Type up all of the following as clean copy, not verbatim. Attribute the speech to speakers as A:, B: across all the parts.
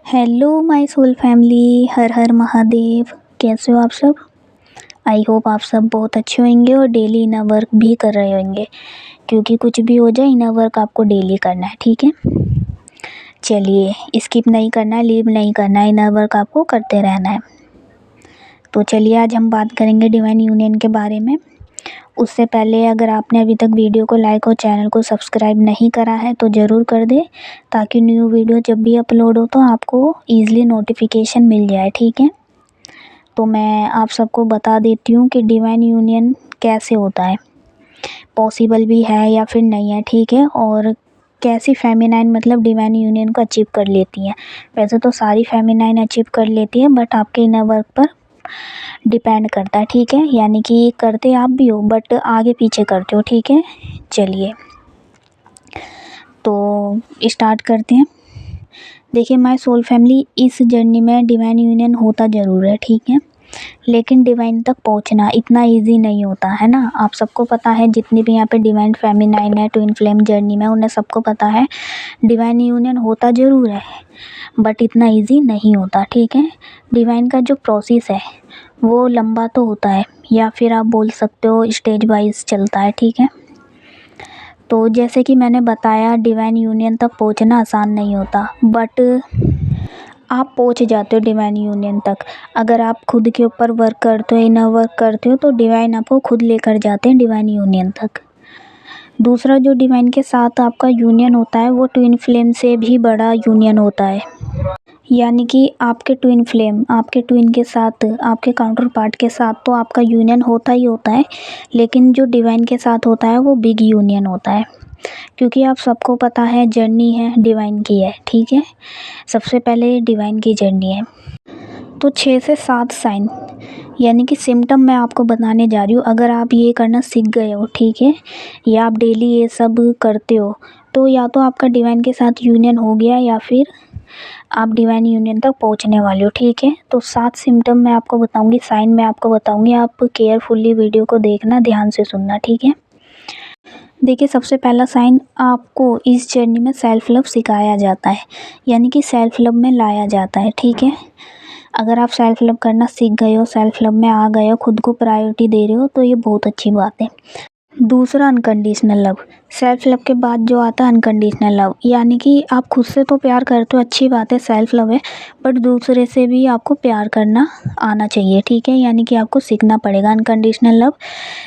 A: Hello my soul family, हर हर महादेव। कैसे हो आप सब? आई होप आप सब बहुत अच्छे होंगे और डेली इनर वर्क भी कर रहे होंगे, क्योंकि कुछ भी हो जाए इनर वर्क आपको डेली करना है। ठीक है, चलिए स्किप नहीं करना है, लीव नहीं करना है, इनर वर्क आपको करते रहना है। तो चलिए आज हम बात करेंगे डिवाइन यूनियन के बारे में। उससे पहले अगर आपने अभी तक वीडियो को लाइक और चैनल को सब्सक्राइब नहीं करा है तो ज़रूर कर दे, ताकि न्यू वीडियो जब भी अपलोड हो तो आपको ईज़िली नोटिफिकेशन मिल जाए। ठीक है, तो मैं आप सबको बता देती हूँ कि डिवाइन यूनियन कैसे होता है, पॉसिबल भी है या फिर नहीं है। ठीक है, और कैसी फेमिनाइन मतलब डिवाइन यूनियन को अचीव कर लेती हैं। वैसे तो सारी फेमिनाइन अचीव कर लेती है, बट आपके इनर वर्क पर डिपेंड करता है। ठीक है, यानी कि करते आप भी हो बट आगे पीछे करते हो। ठीक है, चलिए तो स्टार्ट करते हैं। देखिए माय सोल फैमिली, इस जर्नी में डिवाइन यूनियन होता ज़रूर है। ठीक है, लेकिन डिवाइन तक पहुंचना इतना इजी नहीं होता है ना। आप सबको पता है, जितनी भी यहाँ पे डिवाइन फेमिनाइन है ट्विन फ्लेम जर्नी में, उन्हें सबको पता है डिवाइन यूनियन होता ज़रूर है, बट इतना इजी नहीं होता। ठीक है, डिवाइन का जो प्रोसेस है वो लंबा तो होता है, या फिर आप बोल सकते हो स्टेज वाइज चलता है। ठीक है, तो जैसे कि मैंने बताया डिवाइन यूनियन तक पहुंचना आसान नहीं होता, बट आप पहुंच जाते हो डिवाइन यूनियन तक। अगर आप खुद के ऊपर वर्क करते हो, इनर वर्क करते हो, तो डिवाइन आपको खुद लेकर जाते हैं डिवाइन यूनियन तक। दूसरा, जो डिवाइन के साथ आपका यूनियन होता है वो ट्विन फ्लेम से भी बड़ा यूनियन होता है। यानी कि आपके ट्विन फ्लेम, आपके ट्विन के साथ, आपके काउंटर पार्ट के साथ तो आपका यूनियन होता ही होता है, लेकिन जो डिवाइन के साथ होता है वो बिग यूनियन होता है। क्योंकि आप सबको पता है जर्नी है डिवाइन की है। ठीक है, सबसे पहले डिवाइन की जर्नी है, तो 6 से 7 साइन यानी कि सिम्टम मैं आपको बताने जा रही हूँ। अगर आप ये करना सीख गए हो, ठीक है, या आप डेली ये सब करते हो, तो या तो आपका डिवाइन के साथ यूनियन हो गया या फिर आप डिवाइन यूनियन तक पहुंचने वाले हो। ठीक है, तो 7 सिम्टम मैं आपको बताऊंगी, साइन मैं आपको बताऊंगी, आप केयरफुली वीडियो को देखना, ध्यान से सुनना। ठीक है, देखिए सबसे पहला साइन, आपको इस जर्नी में सेल्फ लव सिखाया जाता है, यानी कि सेल्फ लव में लाया जाता है। ठीक है, अगर आप सेल्फ लव करना सीख गए हो, सेल्फ लव में आ गए हो, खुद को प्रायोरिटी दे रहे हो, तो ये बहुत अच्छी बात है। दूसरा, अनकंडीशनल लव। सेल्फ लव के बाद जो आता है अनकंडीशनल लव, यानी कि आप खुद से तो प्यार करते हो, अच्छी बात है, सेल्फ लव है, बट दूसरे से भी आपको प्यार करना आना चाहिए। ठीक है, यानी कि आपको सीखना पड़ेगा अनकंडीशनल लव।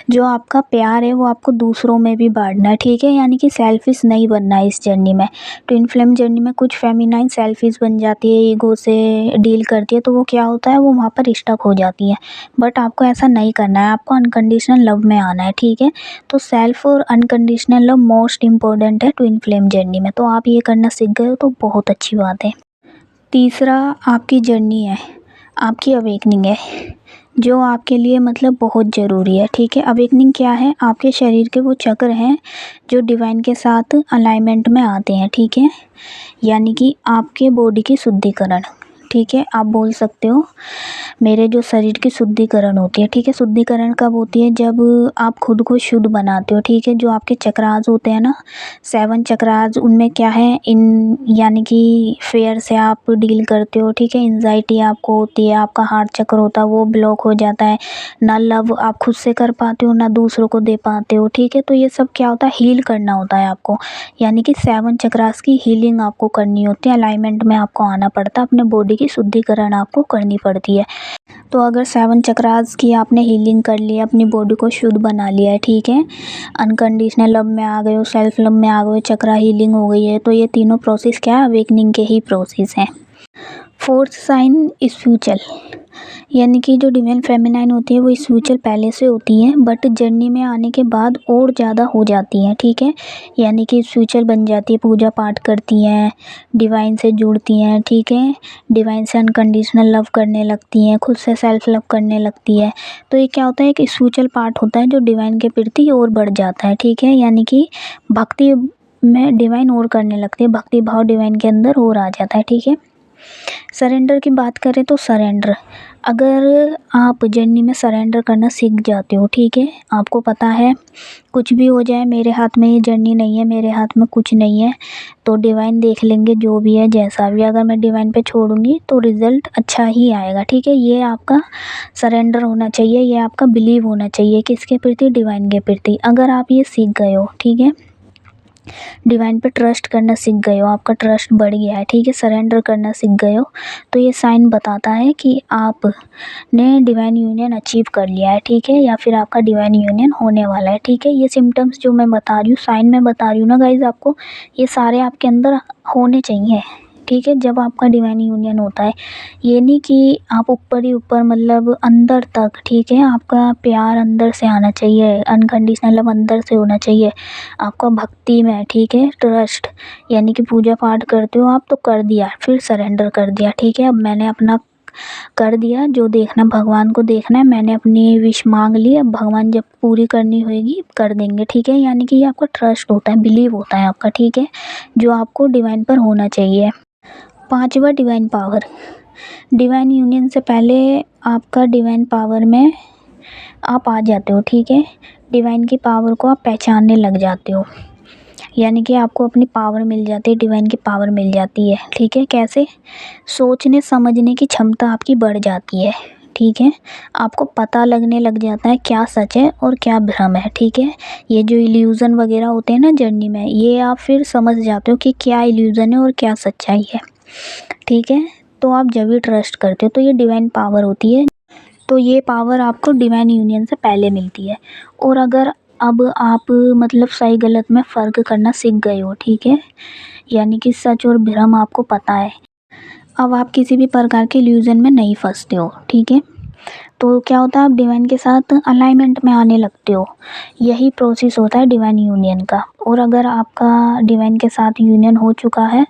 A: जो आपका प्यार है वो आपको दूसरों में भी बांटना है। ठीक है, यानी कि सेल्फिश नहीं बनना है इस जर्नी में। ट्विन फ्लेम जर्नी में कुछ फेमिनाइन सेल्फिश बन जाती है, ईगो से डील करती है, तो वो क्या होता है, वो वहाँ पर स्टक हो जाती है। बट आपको ऐसा नहीं करना है, आपको अनकंडीशनल लव में आना है। ठीक है, तो सेल्फ और अनकंडीशनल लव मोस्ट इम्पोर्टेंट है ट्विन फ्लेम जर्नी में, तो आप ये करना सीख गए हो तो बहुत अच्छी बात है। तीसरा, आपकी जर्नी है, आपकी अवेकनिंग है, जो आपके लिए मतलब बहुत ज़रूरी है। ठीक है, अवेकनिंग क्या है, आपके शरीर के वो चक्र हैं जो डिवाइन के साथ अलाइनमेंट में आते हैं। ठीक है, यानी कि आपके बॉडी की शुद्धिकरण। ठीक है, आप बोल सकते हो मेरे जो शरीर की शुद्धिकरण होती है। ठीक है, शुद्धिकरण कब होती है, जब आप खुद को शुद्ध बनाते हो। ठीक है, जो आपके चक्रास होते हैं ना, 7 चक्रास, उनमें क्या है, इन यानी कि फेयर से आप डील करते हो। ठीक है, एंजाइटी आपको होती है, आपका हार्ट चक्र होता है वो ब्लॉक हो जाता है, ना लव आप खुद से कर पाते हो ना दूसरों को दे पाते हो। ठीक है, तो ये सब क्या होता है, हील करना होता है आपको, यानी कि 7 चक्रास की हीलिंग आपको करनी होती है, अलाइनमेंट में आपको आना पड़ता है, अपने बॉडी की शुद्धिकरण आपको करनी पड़ती है। तो अगर 7 चक्रास की आपने हीलिंग कर लिया, अपनी बॉडी को शुद्ध बना लिया है, ठीक है, अनकंडीशनल लव में आ गए हो, सेल्फ लव में आ गए हो, चक्रा हीलिंग हो गई है, तो ये तीनों प्रोसेस क्या है, अवेकनिंग के ही प्रोसेस हैं। फोर्थ साइन, स्पिरिचुअल, यानी कि जो डिवाइन फेमिनाइन होती है वो स्पिरिचुअल पहले से होती हैं, बट जर्नी में आने के बाद और ज़्यादा हो जाती हैं। ठीक है, यानी कि स्पिरिचुअल बन जाती है, पूजा पाठ करती हैं, डिवाइन से जुड़ती हैं। ठीक है, डिवाइन से अनकंडीशनल लव करने लगती हैं, खुद से सेल्फ लव करने लगती है। तो ये क्या होता है, एक स्पिरिचुअल पार्ट होता है जो डिवाइन के प्रति और बढ़ जाता है। ठीक है, यानी कि भक्ति में डिवाइन और करने लगती है, भक्ति भाव डिवाइन के अंदर और आ जाता है। ठीक है, सरेंडर की बात करें तो सरेंडर, अगर आप जर्नी में सरेंडर करना सीख जाते हो, ठीक है, आपको पता है कुछ भी हो जाए मेरे हाथ में ये जर्नी नहीं है, मेरे हाथ में कुछ नहीं है, तो डिवाइन देख लेंगे जो भी है जैसा भी, अगर मैं डिवाइन पे छोड़ूंगी तो रिज़ल्ट अच्छा ही आएगा, ठीक है। ये आपका सरेंडर होना चाहिए, ये आपका बिलीव होना चाहिए किसके प्रति, डिवाइन के प्रति। अगर आप ये सीख गए हो, ठीक है, डिवाइन पे ट्रस्ट करना सीख गए हो, आपका ट्रस्ट बढ़ गया है, ठीक है, सरेंडर करना सीख गए हो, तो ये साइन बताता है कि आपने डिवाइन यूनियन अचीव कर लिया है, ठीक है, या फिर आपका डिवाइन यूनियन होने वाला है, ठीक है। ये सिम्टम्स जो मैं बता रही हूँ, साइन में बता रही हूँ ना गाइज आपको, ये सारे आपके अंदर होने चाहिए, ठीक है, जब आपका डिवाइन यूनियन होता है। ये नहीं कि आप ऊपर ही ऊपर, मतलब अंदर तक, ठीक है, आपका प्यार अंदर से आना चाहिए, अनकंडीशनल लव अंदर से होना चाहिए, आपका भक्ति में, ठीक है, ट्रस्ट, यानी कि पूजा पाठ करते हो आप तो कर दिया, फिर सरेंडर कर दिया, ठीक है, अब मैंने अपना कर दिया, जो देखना भगवान को देखना है, मैंने अपनी विश मांग ली, अब भगवान जब पूरी करनी होगी कर देंगे, ठीक है, यानी कि ये आपका ट्रस्ट होता है, बिलीव होता है आपका, ठीक है, जो आपको डिवाइन पर होना चाहिए। पांचवा, डिवाइन पावर। डिवाइन यूनियन से पहले आपका डिवाइन पावर में आप आ जाते हो, ठीक है, डिवाइन की पावर को आप पहचानने लग जाते हो, यानी कि आपको अपनी पावर मिल जाती है, डिवाइन की पावर मिल जाती है, ठीक है। कैसे? सोचने समझने की क्षमता आपकी बढ़ जाती है, ठीक है, आपको पता लगने लग जाता है क्या सच है और क्या भ्रम है, ठीक है। ये जो इल्यूज़न वगैरह होते हैं ना जर्नी में, ये आप फिर समझ जाते हो कि क्या इल्यूज़न है और क्या सच्चाई है, ठीक है। तो आप जब भी ट्रस्ट करते हो तो ये डिवाइन पावर होती है, तो ये पावर आपको डिवाइन यूनियन से पहले मिलती है। और अगर अब आप मतलब सही गलत में फ़र्क करना सीख गए हो, ठीक है, यानी कि सच और भ्रम आपको पता है, अब आप किसी भी प्रकार के इल्यूज़न में नहीं फंसते हो, ठीक है। तो क्या होता है, आप डिवाइन के साथ अलाइनमेंट में आने लगते हो, यही प्रोसेस होता है डिवाइन यूनियन का। और अगर आपका डिवाइन के साथ यूनियन हो चुका है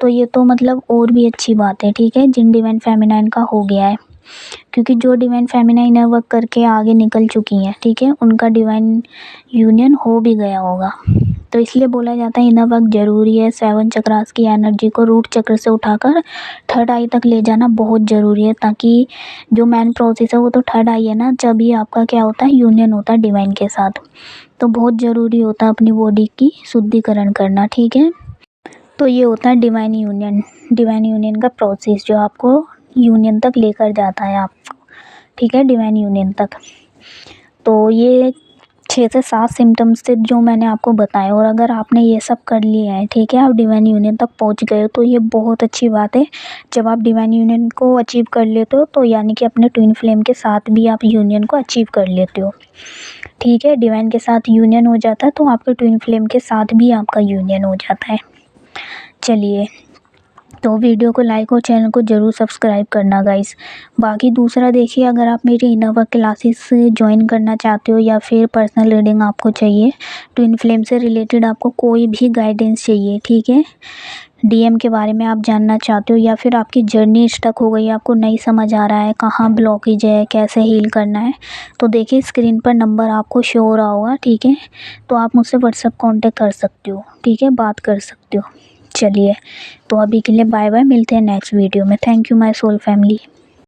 A: तो ये तो मतलब और भी अच्छी बात है, ठीक है, जिन डिवाइन फेमिनाइन का हो गया है, क्योंकि जो डिवाइन फेमिनाइन इनर वर्क करके आगे निकल चुकी हैं, ठीक है, उनका डिवाइन यूनियन हो भी गया होगा, तो इसलिए बोला जाता है इनर वर्क ज़रूरी है। 7 चक्रास की एनर्जी को रूट चक्र से उठाकर थर्ड आई तक ले जाना बहुत ज़रूरी है, ताकि जो मेन प्रोसेस है वो तो थर्ड आई है ना, जब ही आपका क्या होता है, यूनियन होता है डिवाइन के साथ, तो बहुत ज़रूरी होता है अपनी बॉडी की शुद्धिकरण करना, ठीक है। तो ये होता है डिवाइन यूनियन, डिवाइन यूनियन का प्रोसेस जो आपको यूनियन तक लेकर जाता है आपको, ठीक है, डिवाइन यूनियन तक। तो ये 6 से 7 सिम्टम्स थे जो मैंने आपको बताए, और अगर आपने ये सब कर लिए हैं, ठीक है, आप डिवाइन यूनियन तक पहुंच गए हो, तो ये बहुत अच्छी बात है। जब आप डिवाइन यूनियन को अचीव कर लेते हो तो यानी कि अपने ट्विन फ्लेम के साथ भी आप यूनियन को अचीव कर लेते हो, ठीक है, डिवाइन के साथ यूनियन हो जाता है तो आपके ट्विन फ्लेम के साथ भी आपका यूनियन हो जाता है। चलिए, तो वीडियो को लाइक और चैनल को ज़रूर सब्सक्राइब करना गाइस। बाकी दूसरा देखिए, अगर आप मेरी इनर वर्क क्लासेस ज्वाइन करना चाहते हो या फिर पर्सनल रीडिंग आपको चाहिए, ट्विन फ्लेम से रिलेटेड आपको कोई भी गाइडेंस चाहिए, ठीक है, डीएम के बारे में आप जानना चाहते हो, या फिर आपकी जर्नी स्टक हो गई, आपको नहीं समझ आ रहा है कहाँ ब्लॉकेज है, कैसे हील करना है, तो देखिए स्क्रीन पर नंबर आपको शो हो रहा होगा, ठीक है, तो आप मुझसे व्हाट्सएप कांटेक्ट कर सकते हो, ठीक है, बात कर सकते हो। चलिए, तो अभी के लिए बाय बाय, मिलते हैं नेक्स्ट वीडियो में। Thank you my soul family.